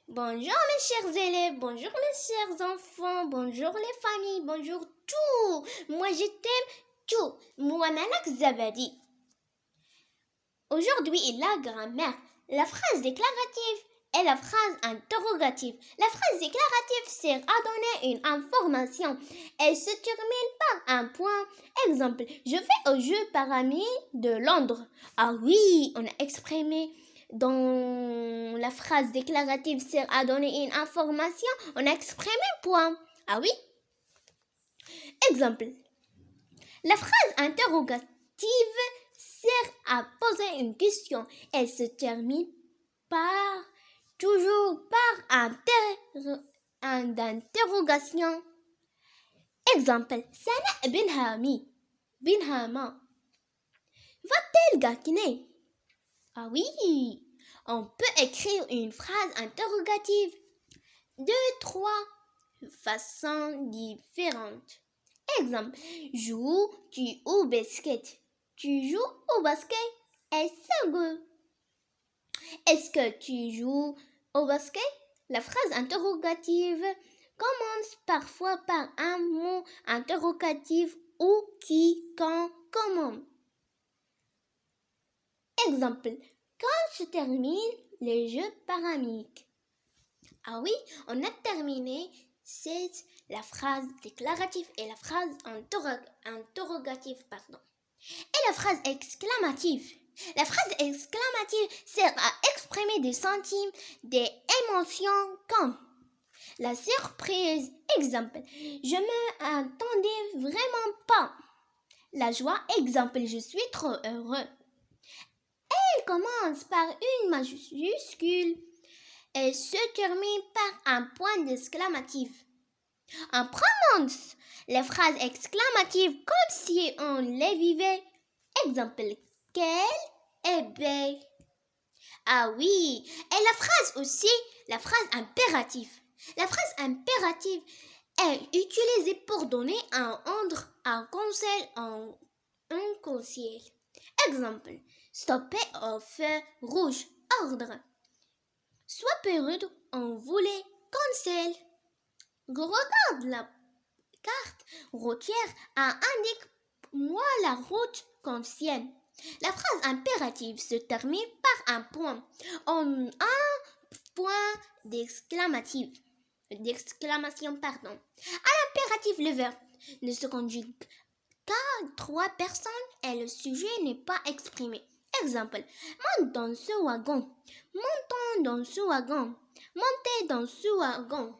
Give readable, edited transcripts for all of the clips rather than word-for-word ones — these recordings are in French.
Bonjour mes chers élèves, bonjour mes chers enfants, bonjour les familles, bonjour tout. Moi je t'aime tout. Moi Malak Zabadi. Aujourd'hui la grammaire, la phrase déclarative et la phrase interrogative. La phrase déclarative sert à donner une information. Elle se termine par un point. Exemple, je vais au jeu parami de Londres. Ah oui, on a exprimé dans la phrase déclarative sert à donner une information, on a exprimé point. Ah oui? Exemple. La phrase interrogative sert à poser une question. Elle se termine toujours par un interrogation. Exemple. Sana bin Hama. Va-t-elle gagner? Ah oui, on peut écrire une phrase interrogative de 3 façons différentes. Exemple, tu au basket? Tu joues au basket? Est-ce que tu joues au basket? La phrase interrogative commence parfois par un mot interrogatif ou qui, quand, comment. Exemple, quand se terminent les jeux paramiques? Ah oui, on a terminé la phrase déclarative et la phrase interrogative, pardon. Et la phrase exclamative. La phrase exclamative sert à exprimer des sentiments, des émotions comme la surprise. Exemple, je me attendais vraiment pas. La joie. Exemple, je suis trop heureux. Elle commence par une majuscule et se termine par un point d'exclamatif. On prononce les phrases exclamatives comme si on les vivait. Exemple, quelle est belle. Ah oui, et la phrase aussi, la phrase impérative. La phrase impérative est utilisée pour donner un ordre, un conseil. Exemple, stopper au feu rouge, ordre. Sois période, on voulait conseil. Regarde la carte routière indique-moi la route consciente. La phrase impérative se termine par un point. Un point d'exclamation. À l'impératif, le verbe ne se conjugue qu'à 3 personnes et le sujet n'est pas exprimé. Exemple, monte dans ce wagon. Montons dans ce wagon. Montez dans ce wagon.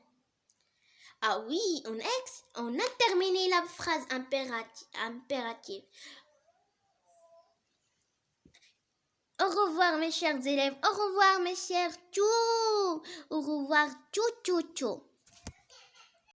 Ah oui, on a terminé la phrase impérative. Au revoir mes chers élèves, au revoir mes chers tout, au revoir tout.